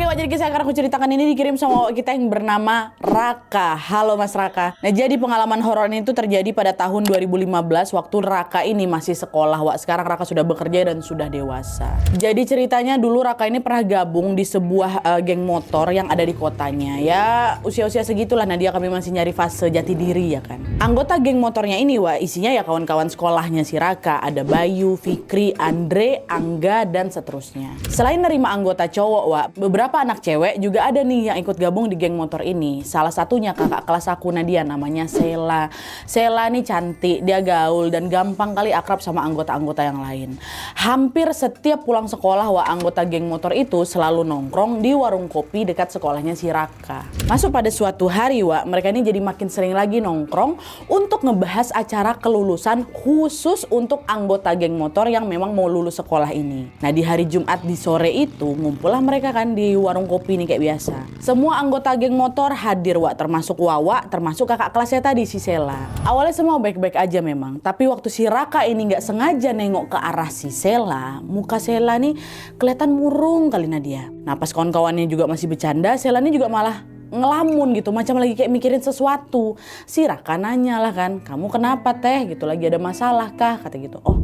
Oke, jadi kisah yang akan aku ceritakan ini dikirim sama kita yang bernama Raka. Halo Mas Raka. Nah, jadi pengalaman horor ini tuh terjadi pada tahun 2015 waktu Raka ini masih sekolah. Wak, sekarang Raka sudah bekerja dan sudah dewasa. Jadi ceritanya dulu Raka ini pernah gabung di sebuah geng motor yang ada di kotanya. Ya, usia-usia segitulah Nadia, kami masih nyari fase jati diri ya kan. Anggota geng motornya ini, Wak, isinya ya kawan-kawan sekolahnya si Raka. Ada Bayu, Fikri, Andre, Angga, dan seterusnya. Selain nerima anggota cowok, Wak, beberapa anak cewek juga ada nih yang ikut gabung di geng motor ini. Salah satunya kakak kelas aku Nadia, namanya Sela. Sela nih cantik, dia gaul dan gampang kali akrab sama anggota-anggota yang lain. Hampir setiap pulang sekolah, Wak, anggota geng motor itu selalu nongkrong di warung kopi dekat sekolahnya si Raka. Masuk pada suatu hari, Wak, mereka ini jadi makin sering lagi nongkrong untuk ngebahas acara kelulusan khusus untuk anggota geng motor yang memang mau lulus sekolah ini. Nah, di hari Jumat di sore itu ngumpullah mereka kan di warung kopi nih kayak biasa. Semua anggota geng motor hadir, Wak, termasuk Wawa, termasuk kakak kelasnya tadi si Sela. Awalnya semua baik-baik aja memang, tapi waktu si Raka ini nggak sengaja nengok ke arah si Sela, muka Sela nih kelihatan murung kali Nadia. Nah, pas kawan-kawannya juga masih bercanda, Sela ini juga malah ngelamun gitu, macam lagi kayak mikirin sesuatu. Si Raka nanya lah kan, kamu kenapa teh gitu, lagi ada masalah kah, kata gitu. Oh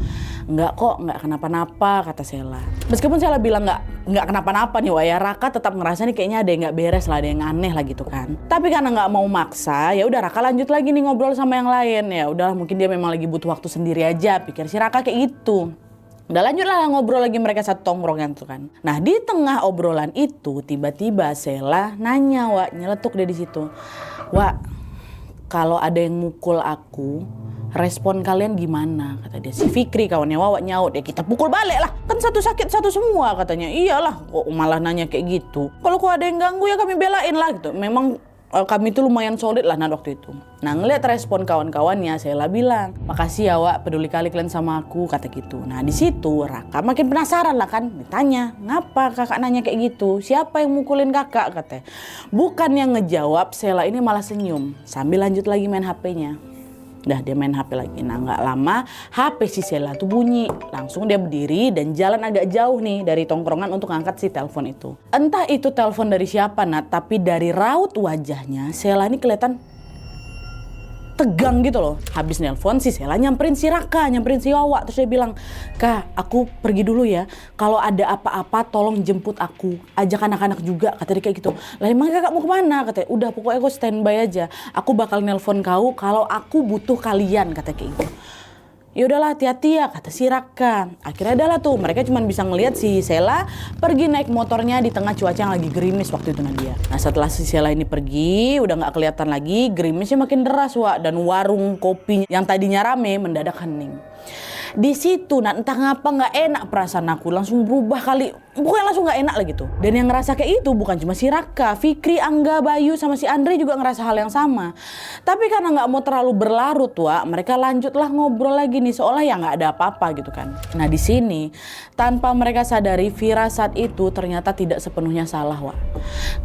enggak kok, enggak kenapa-napa, kata Sela. Meskipun Sela bilang enggak kenapa-napa nih, Wak, ya Raka tetap ngerasa nih kayaknya ada yang nggak beres lah, ada yang aneh lah gitu kan. Tapi karena nggak mau maksa, ya udah Raka lanjut lagi nih ngobrol sama yang lain. Ya udah, mungkin dia memang lagi butuh waktu sendiri aja, pikir si Raka kayak gitu. Udah lanjutlah ngobrol lagi mereka satu tongkrongan tuh kan. Nah, di tengah obrolan itu tiba-tiba Sela nanya, Wak, nyeletuk dia di situ. Wak, kalau ada yang mukul aku, respon kalian gimana? Kata dia. Si Fikri kawannya Wawa nyaut, ya kita pukul balik lah. Kan satu sakit satu semua, katanya. Iyalah, kok malah nanya kayak gitu. Kalau ada yang ganggu ya kami belain lah gitu. Memang kami tuh lumayan solid lah waktu itu. Nah, ngeliat respon kawan-kawannya, Sela bilang, makasih ya, Wak, peduli kali kalian sama aku, kata gitu. Nah, di situ Raka makin penasaran lah kan, ditanya, ngapa kakak nanya kayak gitu? Siapa yang mukulin kakak, katanya. Bukan yang ngejawab, Sela ini malah senyum sambil lanjut lagi main HP-nya. Dah, dia main HP lagi. Nah, nggak lama HP si Sela tuh bunyi. Langsung dia berdiri dan jalan agak jauh nih dari tongkrongan untuk ngangkat si telepon itu. Entah itu telepon dari siapa, Nat, tapi dari raut wajahnya Sela ini kelihatan tegang gitu loh. Habis nelpon si Sela nyamperin si Raka, nyamperin si Wawa. Terus dia bilang, Kak, aku pergi dulu ya. Kalau ada apa-apa tolong jemput aku. Ajak anak-anak juga, kata dia kayak gitu. Lah emang kakak mau kemana? Katanya, udah pokoknya aku standby aja. Aku bakal nelpon kau kalau aku butuh kalian, kata kayak gitu. Ya udahlah, hati-hati ya, kata si Raka. Akhirnya adalah tuh mereka cuma bisa ngelihat si Sela pergi naik motornya di tengah cuaca yang lagi gerimis waktu itu Nadia. Nah, setelah si Sela ini pergi udah nggak kelihatan lagi, gerimisnya makin deras, Wak, dan warung kopi yang tadinya rame mendadak hening. Di situ, nah, entah ngapa nggak enak perasaan aku, langsung berubah kali, pokoknya langsung nggak enak lah gitu. Dan yang ngerasa kayak itu bukan cuma si Raka, Fikri, Angga, Bayu sama si Andre juga ngerasa hal yang sama. Tapi karena nggak mau terlalu berlarut, Wak, mereka lanjutlah ngobrol lagi nih seolah ya nggak ada apa-apa gitu kan. Nah, di sini tanpa mereka sadari firasat itu ternyata tidak sepenuhnya salah, Wak.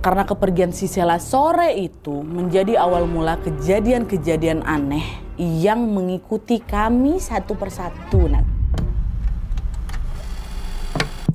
Karena kepergian si Sela sore itu menjadi awal mula kejadian-kejadian aneh yang mengikuti kami satu persatu, Nat.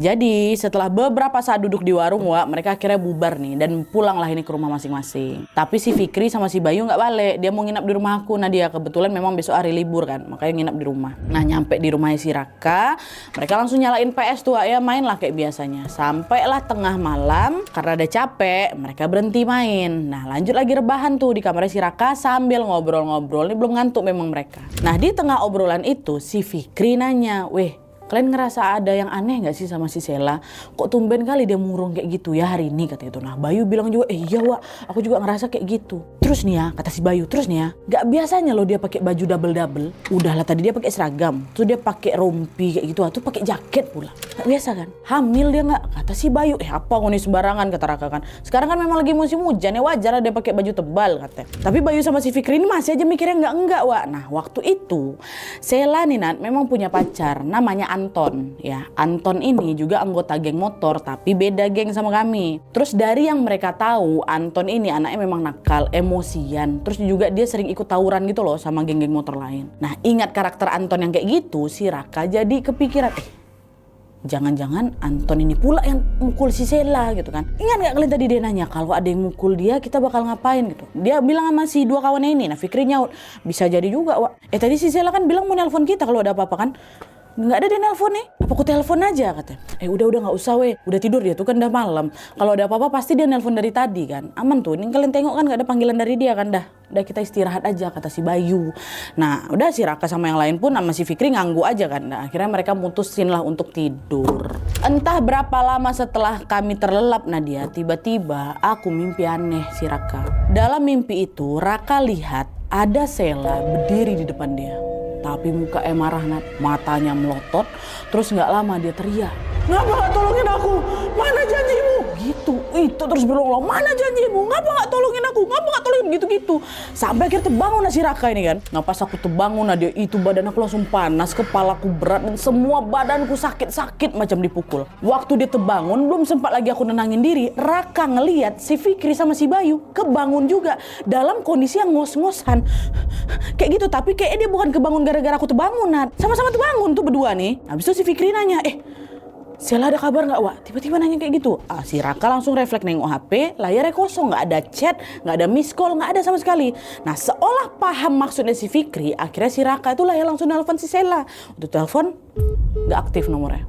Jadi setelah beberapa saat duduk di warung, Wak, mereka akhirnya bubar nih dan pulanglah ini ke rumah masing-masing. Tapi si Fikri sama si Bayu nggak balik, dia mau nginap di rumah aku. Nah, dia kebetulan memang besok hari libur kan, makanya nginap di rumah. Nah, nyampe di rumahnya si Raka, mereka langsung nyalain PS tuh, Wak, ya main lah kayak biasanya. Sampailah tengah malam, karena ada capek, mereka berhenti main. Nah, lanjut lagi rebahan tuh di kamarnya si Raka sambil ngobrol-ngobrol. Ini belum ngantuk memang mereka. Nah, di tengah obrolan itu si Fikri nanya, weh, kalian ngerasa ada yang aneh gak sih sama si Sela? Kok tumben kali dia murung kayak gitu ya hari ini, katanya itu. Nah, Bayu bilang juga, iya, Wak, aku juga ngerasa kayak gitu. Terus nih ya, kata si Bayu, terus nih ya, gak biasanya loh dia pakai baju double-double. Udahlah, tadi dia pakai seragam, terus dia pakai rompi kayak gitu, tuh pakai jaket pula. Gak biasa kan? Hamil dia gak? Kata si Bayu, apa ngoni sembarangan, kata Raka kan. Sekarang kan memang lagi musim hujan ya, wajar lah dia pakai baju tebal, katanya. Tapi Bayu sama si Fikri ini masih aja mikirnya enggak, Wak. Nah, waktu itu Sela nih, Nat, memang punya pacar namanya Anton. Ya, Anton ini juga anggota geng motor tapi beda geng sama kami. Terus dari yang mereka tahu, Anton ini anaknya memang nakal, emosian. Terus juga dia sering ikut tawuran gitu loh sama geng-geng motor lain. Nah, ingat karakter Anton yang kayak gitu, si Raka jadi kepikiran, jangan-jangan Anton ini pula yang mukul si Sela gitu kan. Ingat nggak kalian tadi dia nanya kalau ada yang mukul dia kita bakal ngapain gitu. Dia bilang sama si dua kawannya ini. Nah Fikri nyaut, bisa jadi juga Wak. Tadi si Sela kan bilang mau nelpon kita kalau ada apa-apa kan. Nggak ada dia nelpon nih, apa aku telepon aja katanya. Udah nggak usah udah tidur dia tuh kan udah malam. Kalau ada apa-apa pasti dia nelpon dari tadi kan, aman tuh. Ini kalian tengok kan nggak ada panggilan dari dia kan, dah kita istirahat aja kata si Bayu. Nah udah si Raka sama yang lain pun sama si Fikri nganggu aja kan. Nah akhirnya mereka mutusin lah untuk tidur. Entah berapa lama setelah kami terlelap Nadia, tiba-tiba aku mimpi aneh si Raka. Dalam mimpi itu Raka lihat ada Sela berdiri di depan dia. Tapi muka marah Nat, matanya melotot, terus nggak lama dia teriak, "Ngapa nggak tolongin aku? Mana janjimu?" Gitu, itu terus berulang, "Mana janjimu? Ngapa nggak tolongin aku? Ngapa nggak tolongin?" Gitu-gitu. Sampai akhirnya terbangun si Raka ini kan. Nah pas aku terbangun dia itu badan aku langsung panas, kepalaku berat dan semua badanku sakit-sakit macam dipukul. Waktu dia terbangun belum sempat lagi aku nenangin diri, Raka ngelihat si Fikri sama si Bayu kebangun juga dalam kondisi yang ngos-ngosan. Kayak gitu, tapi kayaknya dia bukan kebangun gara-gara aku terbangun, Nat. Sama-sama terbangun tuh berdua nih. Habis itu si Fikri nanya, Sela ada kabar nggak Wak? Tiba-tiba nanya kayak gitu. Si Raka langsung refleks nengok HP, layarnya kosong, nggak ada chat, nggak ada miss call, nggak ada sama sekali. Nah seolah paham maksudnya si Fikri, akhirnya si Raka itulah yang langsung nelfon si Sela. Untuk telepon, nggak aktif nomornya.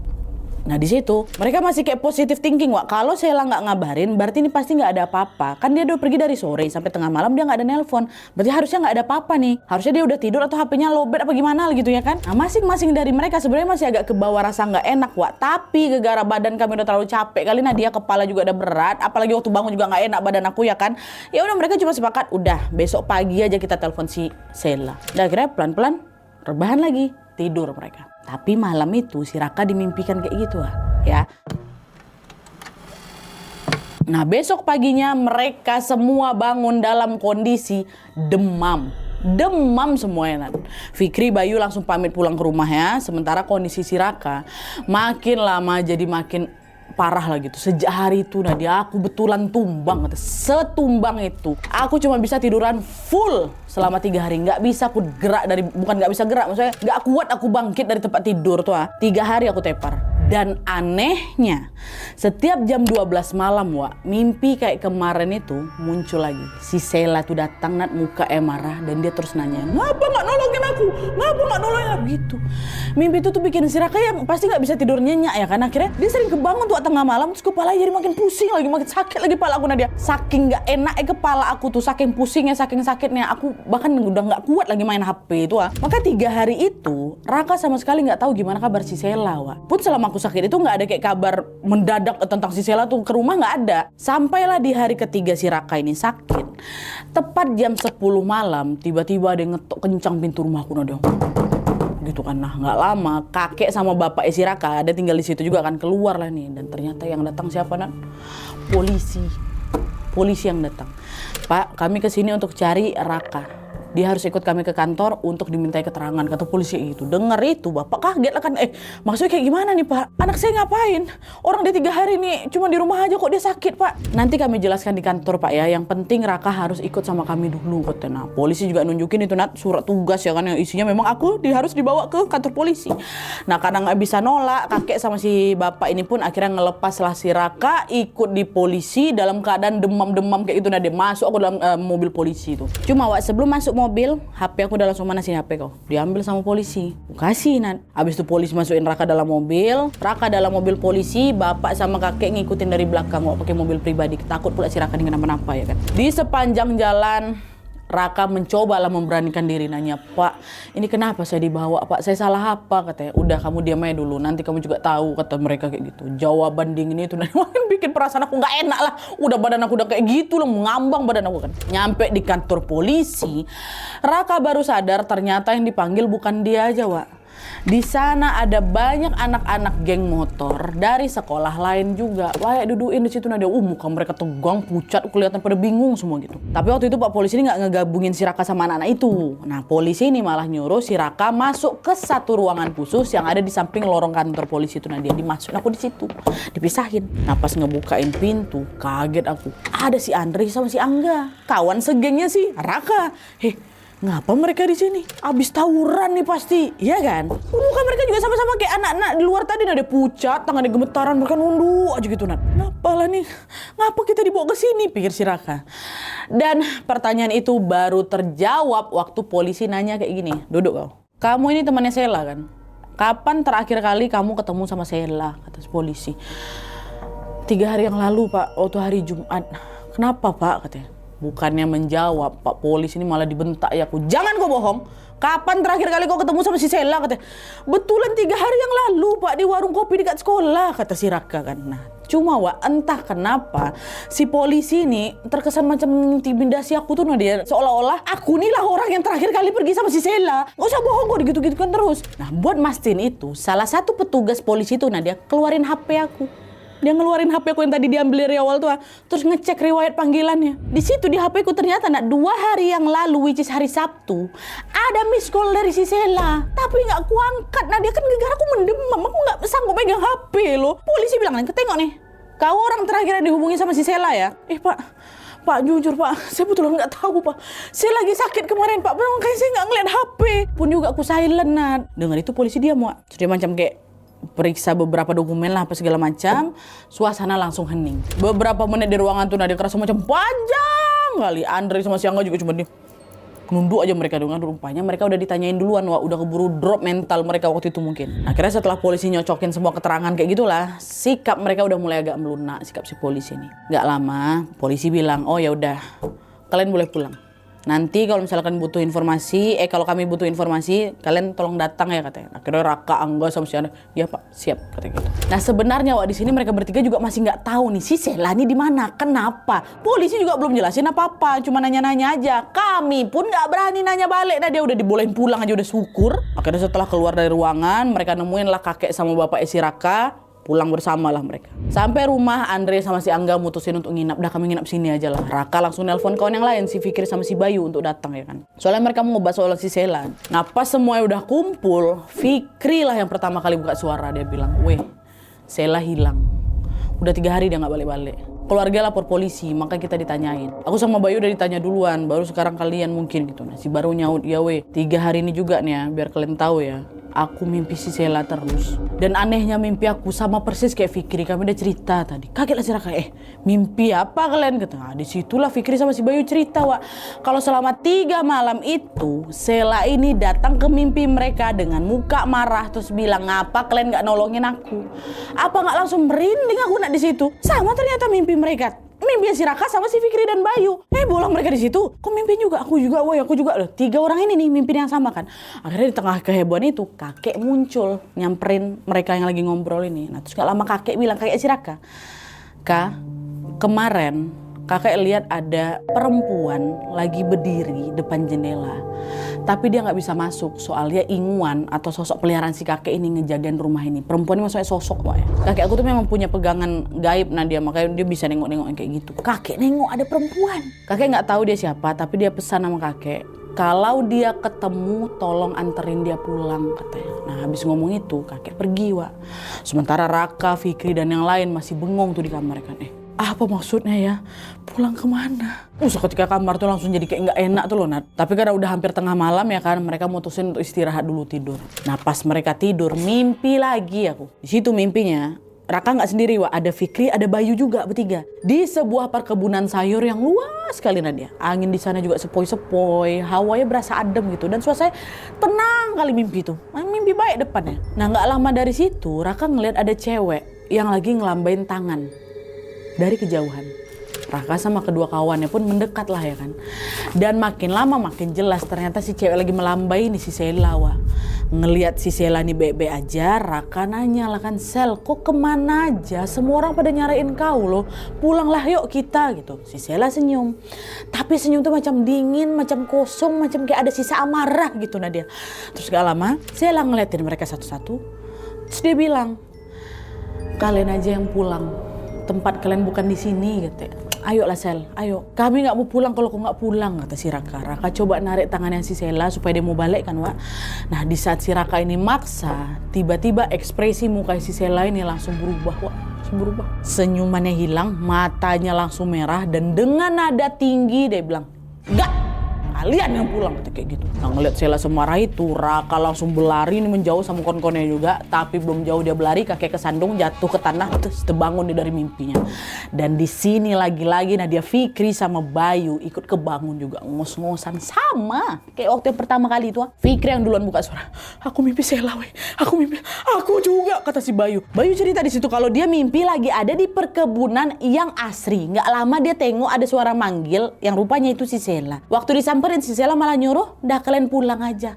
Nah di situ mereka masih kayak positive thinking Wak, kalau Sela nggak ngabarin berarti ini pasti nggak ada apa-apa. Kan dia udah pergi dari sore sampai tengah malam dia nggak ada nelpon, berarti harusnya nggak ada apa-apa nih. Harusnya dia udah tidur atau HP-nya lowbat apa gimana gitu ya kan. Nah masing-masing dari mereka sebenarnya masih agak kebawa rasa nggak enak Wak, tapi gara-gara badan kami udah terlalu capek kali, nah dia kepala juga udah berat, apalagi waktu bangun juga nggak enak badan aku ya kan. Ya udah mereka cuma sepakat udah besok pagi aja kita telepon si Sela. Dan akhirnya pelan-pelan rebahan lagi, tidur mereka. Tapi malam itu si Raka dimimpikan kayak gitu ya. Nah besok paginya mereka semua bangun dalam kondisi demam semuanya. Fikri, Bayu langsung pamit pulang ke rumah ya. Sementara kondisi si Raka makin lama jadi makin parah lah gitu. Sejak hari itu Nadia aku betulan tumbang, setumbang itu. Aku cuma bisa tiduran full selama 3 hari. Nggak bisa aku gerak dari, bukan nggak bisa gerak, maksudnya nggak kuat aku bangkit dari tempat tidur tuh 3 hari aku tepar. Dan anehnya setiap jam 12 malam Wak, mimpi kayak kemarin itu muncul lagi. Si Sela tuh datang Nat, muka marah dan dia terus nanya, "Ngapa nggak nolongin aku? Ngapa nggak nolongin aku?" Gitu. Mimpi itu tuh bikin si Raka ya pasti nggak bisa tidur nyenyak ya kan. Akhirnya dia sering kebangun tuh tengah malam, terus kepala jadi makin pusing lagi, makin sakit lagi kepala aku Nadia. Saking nggak enak kepala aku tuh, saking pusingnya, saking sakitnya, aku bahkan udah nggak kuat lagi main HP itu Maka 3 hari itu Raka sama sekali nggak tahu gimana kabar si Sela Wak. Pun selama aku sakit itu nggak ada kayak kabar mendadak tentang si Sela tuh ke rumah, nggak ada. Sampailah di hari ketiga si Raka ini sakit, tepat jam 10 malam tiba-tiba ada yang ngetok kencang pintu rumahku Nadia. Gitu kan. Nah nggak lama kakek sama bapak si Raka ada tinggal di situ juga kan, keluar lah nih. Dan ternyata yang datang siapa Nat? Polisi yang datang. "Pak, kami kesini untuk cari Raka. Dia harus ikut kami ke kantor untuk dimintai keterangan," kata polisi itu. Dengar itu bapak kaget lah kan. Maksudnya kayak gimana nih Pak? Anak saya ngapain? Orang dia 3 hari nih cuma di rumah aja kok dia sakit Pak. "Nanti kami jelaskan di kantor Pak ya. Yang penting Raka harus ikut sama kami dulu," katanya. Nah polisi juga nunjukin itu Nat, surat tugas ya kan, yang isinya memang aku harus dibawa ke kantor polisi. Nah karena nggak bisa nolak, kakek sama si bapak ini pun akhirnya ngelepas lah si Raka ikut di polisi dalam keadaan demam-demam kayak gitu. Nah dia masuk aku dalam mobil polisi itu. Cuma Wak, sebelum masuk mobil, HP aku udah langsung, "Mana sih HP kau?" Diambil sama polisi. Kasih Nat. Habis itu polisi masukin Raka dalam mobil. Raka dalam mobil polisi, bapak sama kakek ngikutin dari belakang Wak, pakai mobil pribadi. Takut pula si Raka ini kenapa-napa ya kan. Di sepanjang jalan Raka mencobalah memberanikan diri, nanya, "Pak, ini kenapa saya dibawa Pak? Saya salah apa?" Katanya. "Udah kamu diam aja dulu, nanti kamu juga tahu," kata mereka kayak gitu. Jawaban dingin itu makin bikin perasaan aku nggak enak lah. Udah badan aku udah kayak gitu lah, ngambang badan aku kan. Nyampe di kantor polisi, Raka baru sadar ternyata yang dipanggil bukan dia aja Wak. Di sana ada banyak anak-anak geng motor dari sekolah lain juga. Wah, duduin di situ Nadia. Muka mereka tegang, pucat, kelihatan pada bingung semua gitu. Tapi waktu itu Pak polisi ini nggak ngegabungin si Raka sama anak-anak itu. Nah, polisi ini malah nyuruh si Raka masuk ke satu ruangan khusus yang ada di samping lorong kantor polisi itu. Nadia dimasukin aku di situ, dipisahin. Nah, pas ngebukain pintu, kaget aku. Ada si Andri sama si Angga, kawan segengnya si Raka. ngapa mereka di sini? Abis tawuran nih pasti, iya kan? Bukan mereka juga sama-sama kayak anak-anak di luar tadi, ada pucat, tangannya gemetaran, mereka nunduk aja gitu, Nat. Ngapa lah nih? Ngapa kita dibawa ke sini? Pikir si Raka. Dan pertanyaan itu baru terjawab waktu polisi nanya kayak gini, duduk kau. Kamu ini temannya Sela kan? Kapan terakhir kali kamu ketemu sama Sela? Kata polisi. 3 hari yang lalu Pak, waktu hari Jumat. Kenapa Pak? Katanya. Bukannya menjawab, Pak polisi ini malah dibentak ya aku. Jangan kau bohong. Kapan terakhir kali kau ketemu sama si Sela? Katanya. Betulan 3 hari yang lalu Pak, di warung kopi dekat sekolah, kata si Raka kan. Nah, cuma Wak, entah kenapa si polisi ini terkesan macam mengintimidasi aku tuh Nadia. Seolah-olah aku nih lah orang yang terakhir kali pergi sama si Sela. Gak usah bohong kok, digitu-gitukan terus. Nah, buat mastiin itu, salah satu petugas polisi itu Nadia keluarin HP aku. Dia ngeluarin HP aku yang tadi diambil dari awal tuh, terus ngecek riwayat panggilannya. Di situ di HP ku ternyata 2 hari yang lalu, which is hari Sabtu, ada miss call dari si Sela. Tapi nggak ku angkat, nah dia kan gara-gara aku mendemam, aku nggak sanggup pegang HP loh. Polisi bilang, ketengok nih, kau orang terakhir yang dihubungi sama si Sela ya? Pak jujur Pak, saya betul nggak tahu Pak. Saya lagi sakit kemarin Pak, makanya saya nggak ngeliat HP. Pun juga aku silent Nat. Dengar itu polisi diam Wak. Terus dia macam kayak periksa beberapa dokumen lah apa segala macam, suasana langsung hening. Beberapa menit di ruangan tuh Nadia kerasa macam panjang kali. Andre sama si Angga juga cuma nunduk aja mereka dengan rupanya mereka udah ditanyain duluan, Wah, udah keburu drop mental mereka waktu itu mungkin. Akhirnya setelah polisi nyocokin semua keterangan kayak gitulah, sikap mereka udah mulai agak melunak, sikap si polisi ini. Gak lama polisi bilang, oh ya udah, kalian boleh pulang. Nanti kalau misalkan butuh informasi, kalau kami butuh informasi, kalian tolong datang ya katanya. Akhirnya Raka, Angga sama si Anda, ya Pak, siap katanya gitu. Nah sebenarnya Wak di sini mereka bertiga juga masih nggak tahu nih si Sela ini di mana, kenapa. Polisi juga belum jelasin apa-apa, cuma nanya-nanya aja. Kami pun nggak berani nanya balik. Nah dia udah dibolehin pulang aja udah syukur. Akhirnya setelah keluar dari ruangan, mereka nemuin lah kakek sama bapak si Raka. Pulang bersama lah mereka. Sampai rumah, Andre sama si Angga mutusin untuk nginap. Dah kami nginap sini aja lah. Raka langsung nelpon kawan yang lain, si Fikri sama si Bayu untuk datang ya kan. Soalnya mereka mau ngebahas soal si Sela. Nah pas semuanya udah kumpul, Fikri lah yang pertama kali buka suara. Dia bilang, weh, Sela hilang. Udah 3 hari dia nggak balik-balik. Keluarga lapor polisi, maka kita ditanyain. Aku sama Bayu udah ditanya duluan, baru sekarang kalian mungkin gitu. Nah si baru nyaut, ya weh, 3 hari ini juga nih ya, biar kalian tahu ya. Aku mimpi si Sela terus. Dan anehnya mimpi aku sama persis kayak Fikri. Kami udah cerita tadi. Kaget lah si Raka. Mimpi apa kalian? Kata. Nah, disitulah Fikri sama si Bayu cerita, Wak. Kalau selama 3 malam itu, Sela ini datang ke mimpi mereka dengan muka marah. Terus bilang, ngapa kalian gak nolongin aku? Apa gak langsung merinding aku nak di situ? Sama ternyata mimpi mereka. Mimpi si Raka sama si Fikri dan Bayu. Bolang mereka di situ. Kok mimpi juga? Aku juga, woy, aku juga. 3 orang ini nih mimpi yang sama kan. Akhirnya di tengah kehebohan itu kakek muncul nyamperin mereka yang lagi ngobrol ini. Nah terus gak lama kakek bilang, kakek si Raka, Kak, kemarin kakek lihat ada perempuan lagi berdiri depan jendela. Tapi dia gak bisa masuk soalnya inguan atau sosok peliharaan si kakek ini ngejagain rumah ini. Perempuan ini maksudnya sosok Pak ya. Kakek aku tuh memang punya pegangan gaib Nadia, makanya dia bisa nengok-nengok kayak gitu. Kakek nengok ada perempuan. Kakek gak tahu dia siapa, tapi dia pesan sama kakek, kalau dia ketemu tolong anterin dia pulang katanya. Nah habis ngomong itu kakek pergi Wak. Sementara Raka, Fikri dan yang lain masih bengong tuh di kamar kan. Apa maksudnya ya? Pulang kemana? Seketika kamar tuh langsung jadi kayak nggak enak tuh loh Nat. Tapi karena udah hampir tengah malam ya kan, mereka mutusin untuk istirahat dulu tidur. Nah pas mereka tidur, mimpi lagi aku. Di situ mimpinya, Raka nggak sendiri Wak, ada Fikri, ada Bayu juga bertiga. Di sebuah perkebunan sayur yang luas sekali Nadia. Angin di sana juga sepoi-sepoi, hawanya berasa adem gitu. Dan suasana tenang kali mimpi tuh. Mimpi baik depannya. Nah nggak lama dari situ, Raka ngeliat ada cewek yang lagi ngelambain tangan dari kejauhan. Raka sama kedua kawannya pun mendekat lah ya kan. Dan makin lama makin jelas ternyata si cewek lagi melambai nih si Sela Wak. Ngelihat si Sela nih bebe aja, Raka nanya lah kan, Sel kok kemana aja? Semua orang pada nyariin kau loh. Pulanglah yuk kita gitu. Si Sela senyum. Tapi senyum tuh macam dingin, macam kosong, macam kayak ada sisa amarah gitu Nadia. Terus gak lama Sela ngeliatin mereka satu-satu. Terus dia bilang, kalian aja yang pulang. Tempat kalian bukan di sini gitu. Ayolah Sel, ayo. Kami nggak mau pulang kalau kau nggak pulang kata si Raka. Raka coba narik tangannya si Sela supaya dia mau balik kan Wak. Nah di saat si Raka ini maksa, tiba-tiba ekspresi muka si Sela ini langsung berubah Wak. Langsung berubah. Senyumannya hilang, matanya langsung merah dan dengan nada tinggi dia bilang, enggak. kalian yang pulang kayak gitu. Nah ngeliat Sela semarah itu, Raka langsung berlari nih menjauh sama kon-konnya juga. Tapi belum jauh dia berlari, kakek kesandung jatuh ke tanah, terus terbangun dia dari mimpinya. Dan di sini lagi-lagi Nadia Fikri sama Bayu ikut kebangun juga, ngos-ngosan sama kayak waktu yang pertama kali itu. Fikri yang duluan buka suara, aku mimpi Sela weh, aku juga, kata si Bayu. Bayu cerita di situ kalau dia mimpi lagi ada di perkebunan yang asri. Nggak lama dia tengok ada suara manggil yang rupanya itu si Sela. Waktu disamperin si Sela malah nyuruh, dah kalian pulang aja.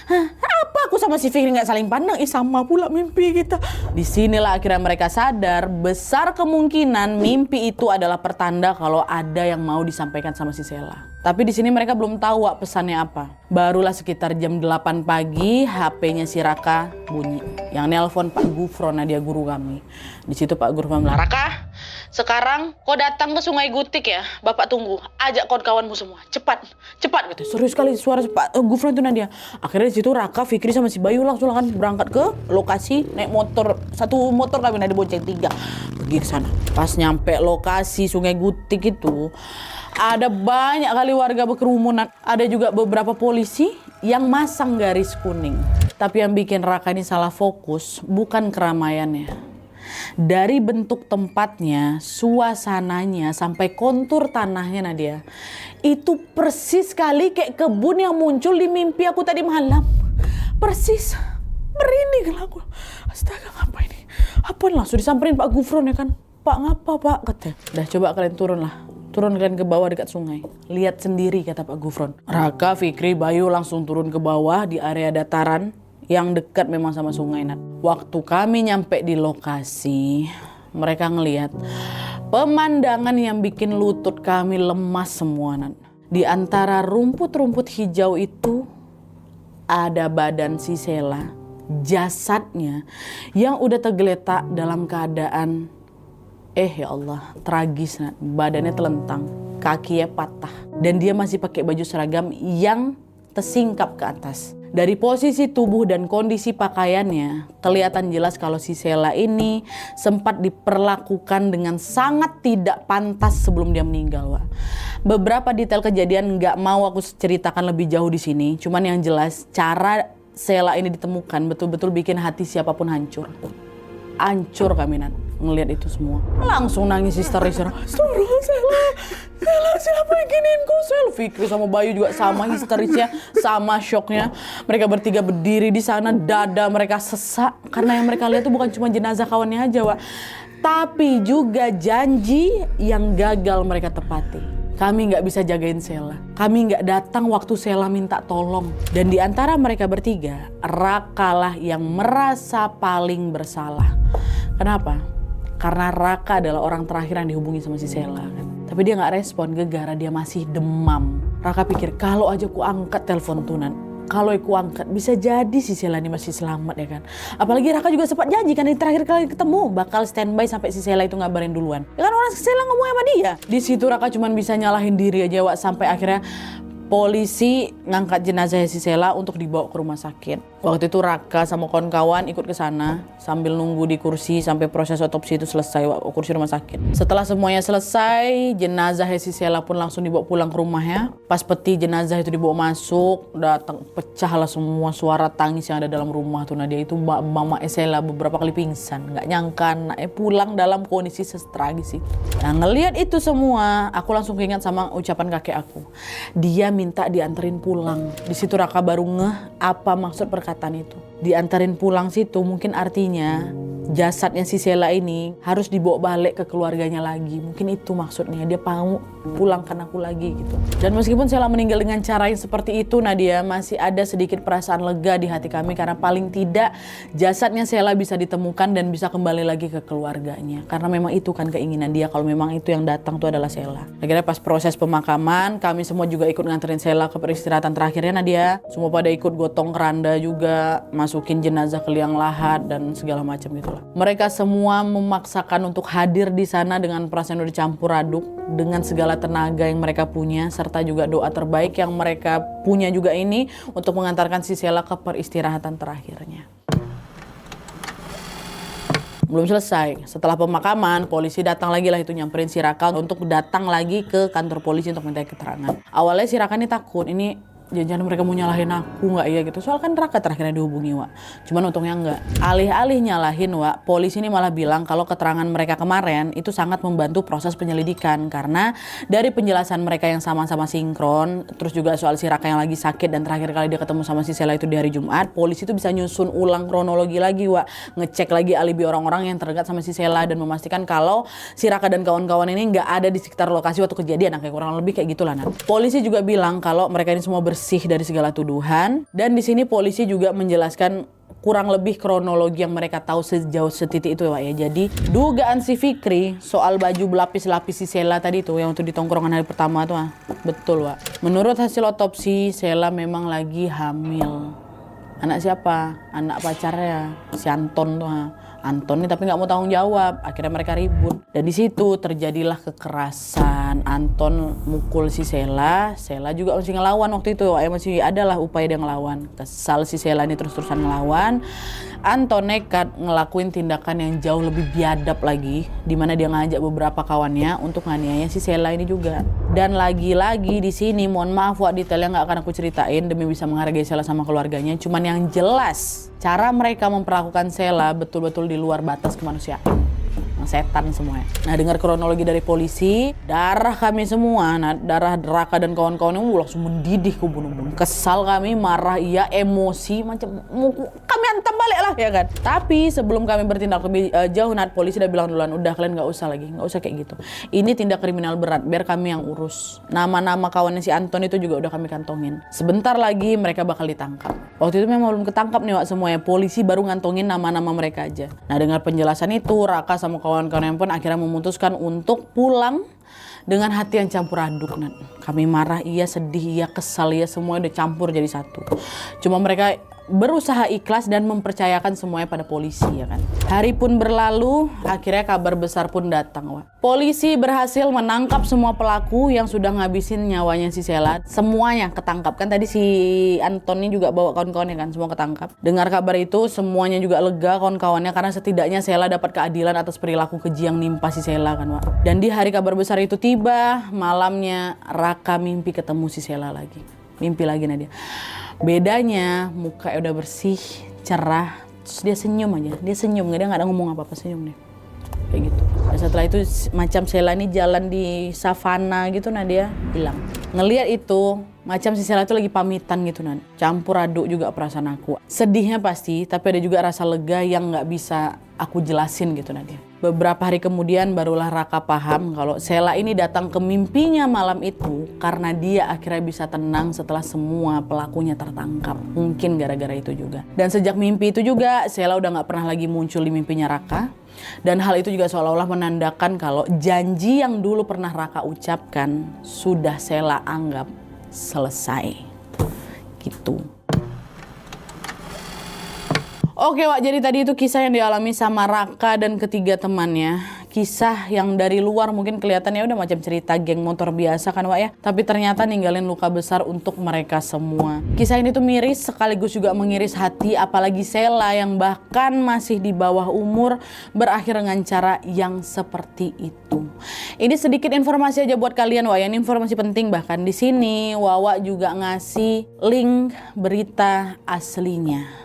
Hah, apa aku sama si Fikri nggak saling pandang? Sama pula mimpi kita. Disinilah akhirnya mereka sadar besar kemungkinan mimpi itu adalah pertanda kalau ada yang mau disampaikan sama si Sela. Tapi di sini mereka belum tahu pesannya apa. Barulah sekitar jam 8 pagi HP-nya si Raka bunyi. Yang nelpon Pak Gufron, dia guru kami. Di situ Pak Gufron bilang, "Raka, sekarang kau datang ke Sungai Gutik ya. Bapak tunggu. Ajak kawan-kawanmu semua. Cepat, cepat," gitu. Serius sekali suara Pak Gufron itu Nadia. Akhirnya di situ Raka, Fikri sama si Bayu langsung kan berangkat ke lokasi naik motor. Satu motor kami Nadia bonceng 3 pergi ke sana. Pas nyampe lokasi Sungai Gutik itu, ada banyak kali warga berkerumunan. Ada juga beberapa polisi yang masang garis kuning. Tapi yang bikin Raka ini salah fokus bukan keramaiannya. Dari bentuk tempatnya, suasananya, sampai kontur tanahnya Nadia, itu persis sekali kayak kebun yang muncul di mimpi aku tadi malam. Persis. Merinding lah aku. Astaga, ngapa ini? Apa langsung disamperin Pak Gufron ya kan? Pak, ngapa Pak? Katanya. Dah coba kalian turun lah. Turun kalian ke bawah dekat sungai. Lihat sendiri, kata Pak Gufron. Raka, Fikri, Bayu langsung turun ke bawah di area dataran yang dekat memang sama sungai. Waktu kami nyampe di lokasi, mereka ngelihat pemandangan yang bikin lutut kami lemas semua. Di antara rumput-rumput hijau itu ada badan si Sela, jasadnya yang udah tergeletak dalam keadaan ya Allah, tragis. Badannya telentang, kakinya patah, dan dia masih pakai baju seragam yang tersingkap ke atas. Dari posisi tubuh dan kondisi pakaiannya, kelihatan jelas kalau si Sela ini sempat diperlakukan dengan sangat tidak pantas sebelum dia meninggal, Wak. Beberapa detail kejadian nggak mau aku ceritakan lebih jauh di sini, cuman yang jelas cara Sela ini ditemukan betul-betul bikin hati siapapun hancur. Hancur kami ngelihat itu semua. Langsung nangis histeris. Sela, siapa yang giniin ku? Fikri sama Bayu juga sama histerisnya, sama syoknya. Mereka bertiga berdiri di sana, dada mereka sesak karena yang mereka lihat itu bukan cuma jenazah kawannya aja, Wak, tapi juga janji yang gagal mereka tepati. Kami nggak bisa jagain Sela. Kami nggak datang waktu Sela minta tolong. Dan di antara mereka bertiga, Raka lah yang merasa paling bersalah. Kenapa? Karena Raka adalah orang terakhir yang dihubungi sama si Sela kan. Tapi dia nggak respon, gara-gara dia masih demam. Raka pikir kalau aja ku angkat telepon Tunan, kalau aku angkat bisa jadi si Sela ini masih selamat ya kan. Apalagi Raka juga sempat janji kan di terakhir kali ketemu bakal standby sampai si Sela itu ngabarin duluan. Ya kan orang Sela ngomong sama dia. Di situ Raka cuma bisa nyalahin diri aja, Wak, sampai akhirnya polisi ngangkat jenazah si Sela untuk dibawa ke rumah sakit. Waktu itu Raka sama kawan-kawan ikut ke sana sambil nunggu di kursi sampai proses otopsi itu selesai, kursi rumah sakit. Setelah semuanya selesai, jenazah si Sela pun langsung dibawa pulang ke rumahnya. Pas peti jenazah itu dibawa masuk, datang pecahlah semua suara tangis yang ada dalam rumah tuh. Dia itu mama Sela beberapa kali pingsan, nggak nyangka anaknya pulang dalam kondisi setragis itu. Nah ngelihat itu semua, aku langsung keingat sama ucapan kakek aku. Dia minta dianterin pulang. Di situ Raka baru ngeh apa maksud perkataan itu. Diantarin pulang situ mungkin artinya jasadnya si Sela ini harus dibawa balik ke keluarganya lagi. Mungkin itu maksudnya, dia mau pulangkan aku lagi gitu. Dan meskipun Sela meninggal dengan cara yang seperti itu, Nadia, masih ada sedikit perasaan lega di hati kami karena paling tidak jasadnya Sela bisa ditemukan dan bisa kembali lagi ke keluarganya. Karena memang itu kan keinginan dia, kalau memang itu yang datang tuh adalah Sela. Akhirnya pas proses pemakaman, kami semua juga ikut nganterin Sela ke peristirahatan terakhirnya, Nadia. Semua pada ikut gotong keranda juga, masukin jenazah ke liang lahat dan segala macam gitu. Mereka semua memaksakan untuk hadir di sana dengan perasaan udah dicampur aduk, dengan segala tenaga yang mereka punya, serta juga doa terbaik yang mereka punya juga ini untuk mengantarkan si Sela ke peristirahatan terakhirnya. Belum selesai. Setelah pemakaman, polisi datang lagi lah itu nyamperin si Raka untuk datang lagi ke kantor polisi untuk minta keterangan. Awalnya si Raka ini takut, ini jangan mereka mau nyalahin aku nggak ya gitu. Soal kan Raka terakhirnya dihubungi, Wak. Cuman untungnya enggak. Alih-alih nyalahin, Wak, polisi ini malah bilang kalau keterangan mereka kemarin itu sangat membantu proses penyelidikan. Karena dari penjelasan mereka yang sama-sama sinkron, terus juga soal si Raka yang lagi sakit dan terakhir kali dia ketemu sama si Sela itu di hari Jumat, polisi itu bisa nyusun ulang kronologi lagi, Wak. Ngecek lagi alibi orang-orang yang terdekat sama si Sela dan memastikan kalau si Raka dan kawan-kawan ini nggak ada di sekitar lokasi waktu kejadian. Kayak kurang lebih kayak gitulah. Polisi juga bilang kalau mereka ini semua bersih dari segala tuduhan, dan di sini polisi juga menjelaskan kurang lebih kronologi yang mereka tahu sejauh setitik itu, Pak ya. Jadi dugaan si Fikri soal baju berlapis-lapis si Sela tadi tuh yang waktu di tongkrongan hari pertama tuh, betul, Pak. Menurut hasil otopsi, Sela memang lagi hamil. Anak siapa? Anak pacarnya si Anton tuh. Anton nih tapi nggak mau tanggung jawab, akhirnya mereka ribut dan di situ terjadilah kekerasan. Anton mukul si Sela, Sela juga masih ngelawan waktu itu, masih adalah upaya dia ngelawan. Kesal si Sela ini terus-terusan ngelawan. Anton nekat ngelakuin tindakan yang jauh lebih biadab lagi, di mana dia ngajak beberapa kawannya untuk nganiaya si Sela ini juga. Dan lagi-lagi di sini, mohon maaf Wak, detailnya nggak akan aku ceritain demi bisa menghargai Sela sama keluarganya. Cuman yang jelas, cara mereka memperlakukan Sela betul-betul di luar batas kemanusiaan. Setan semuanya. Nah, dengar kronologi dari polisi, darah kami semua, darah Raka dan kawan-kawannya langsung mendidih ke bunuh-bunuh. Kesal kami, marah, iya, emosi, macam kami hantam balik lah ya kan. Tapi sebelum kami bertindak lebih jauh, polisi udah bilang duluan, udah kalian nggak usah kayak gitu. Ini tindak kriminal berat, biar kami yang urus. Nama-nama kawannya si Anton itu juga udah kami kantongin. Sebentar lagi mereka bakal ditangkap. Waktu itu memang belum ketangkap nih Wak semuanya. Polisi baru ngantongin nama-nama mereka aja. Nah, dengar penjelasan itu, Raka sama kawan-kawan pun akhirnya memutuskan untuk pulang dengan hati yang campur aduk. Kami marah, iya, sedih, iya, kesal, iya, semua udah campur jadi satu. Cuma mereka berusaha ikhlas dan mempercayakan semuanya pada polisi ya kan. Hari pun berlalu, akhirnya kabar besar pun datang, Wak. Polisi berhasil menangkap semua pelaku yang sudah ngabisin nyawanya si Sela. Semuanya ketangkap. Kan tadi si Anton ini juga bawa kawan-kawannya kan, semua ketangkap. Dengar kabar itu semuanya juga lega kawan-kawannya karena setidaknya Sela dapat keadilan atas perilaku keji yang nimpa si Sela kan, Wak. Dan di hari kabar besar itu tiba, malamnya Raka mimpi ketemu si Sela lagi. Mimpi lagi Nadia. Bedanya muka udah bersih, cerah, terus dia senyum aja. Dia senyum, dia nggak ada ngomong apa-apa, senyum deh. Kayak gitu. Dan setelah itu macam Sela ini jalan di savana gitu, dia hilang. Ngelihat itu, macam si Sela itu lagi pamitan gitu, campur aduk juga perasaan aku. Sedihnya pasti, tapi ada juga rasa lega yang nggak bisa aku jelasin gitu, Nadia. Beberapa hari kemudian barulah Raka paham kalau Sela ini datang ke mimpinya malam itu karena dia akhirnya bisa tenang setelah semua pelakunya tertangkap. Mungkin gara-gara itu juga. Dan sejak mimpi itu juga Sela udah nggak pernah lagi muncul di mimpinya Raka. Dan hal itu juga seolah-olah menandakan kalau janji yang dulu pernah Raka ucapkan sudah Sela anggap selesai. Gitu. Oke Wak, jadi tadi itu kisah yang dialami sama Raka dan ketiga temannya. Kisah yang dari luar mungkin kelihatannya udah macam cerita geng motor biasa kan Wak ya. Tapi ternyata ninggalin luka besar untuk mereka semua. Kisah ini tuh miris sekaligus juga mengiris hati, apalagi Sela yang bahkan masih di bawah umur berakhir dengan cara yang seperti itu. Ini sedikit informasi aja buat kalian Wak ya, ini informasi penting bahkan. Di sini Wawa juga ngasih link berita aslinya.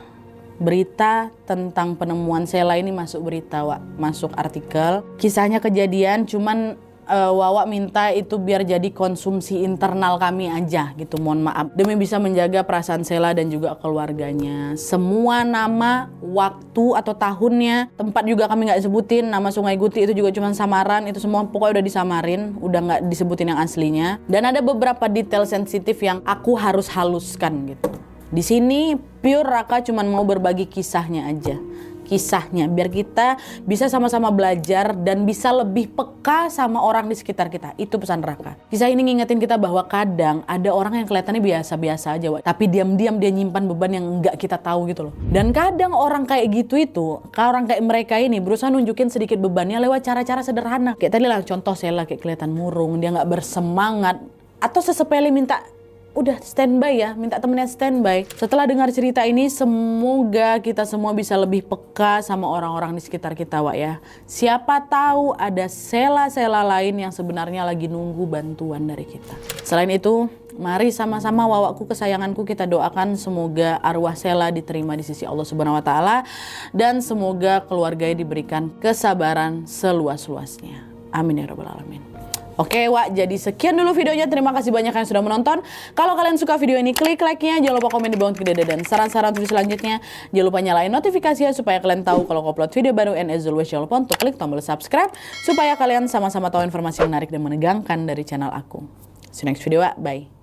Berita tentang penemuan Sela ini masuk berita Wak, masuk artikel. Kisahnya kejadian, cuman Wawa minta itu biar jadi konsumsi internal kami aja gitu, mohon maaf. Demi bisa menjaga perasaan Sela dan juga keluarganya. Semua nama, waktu atau tahunnya, tempat juga kami nggak sebutin. Nama Sungai Guti itu juga cuma samaran, itu semua pokoknya udah disamarin, udah nggak disebutin yang aslinya. Dan ada beberapa detail sensitif yang aku harus haluskan gitu. Di sini pure Raka cuma mau berbagi kisahnya aja. Kisahnya biar kita bisa sama-sama belajar dan bisa lebih peka sama orang di sekitar kita. Itu pesan Raka. Kisah ini ngingetin kita bahwa kadang ada orang yang kelihatannya biasa-biasa aja, Wak. Tapi diam-diam dia nyimpan beban yang nggak kita tahu gitu loh. Dan kadang orang kayak gitu itu, orang kayak mereka ini berusaha nunjukin sedikit bebannya lewat cara-cara sederhana. Kayak tadi lah contoh Sela kayak kelihatan murung, dia nggak bersemangat. Atau sesepele minta udah standby ya, minta temennya standby. Setelah dengar cerita ini, semoga kita semua bisa lebih peka sama orang-orang di sekitar kita, Wak ya. Siapa tahu ada sela-sela lain yang sebenarnya lagi nunggu bantuan dari kita. Selain itu, mari sama-sama wawakku kesayanganku kita doakan semoga arwah Sela diterima di sisi Allah Subhanahu wa taala dan semoga keluarganya diberikan kesabaran seluas-luasnya. Amin ya rabbal alamin. Oke Wak, jadi sekian dulu videonya. Terima kasih banyak yang sudah menonton. Kalau kalian suka video ini, klik like-nya. Jangan lupa komen di bawah untuk ide dan saran-saran video selanjutnya. Jangan lupa nyalain notifikasinya supaya kalian tahu kalau aku upload video baru. And as always, jangan lupa untuk klik tombol subscribe supaya kalian sama-sama tahu informasi menarik dan menegangkan dari channel aku. See you next video, Wak. Bye.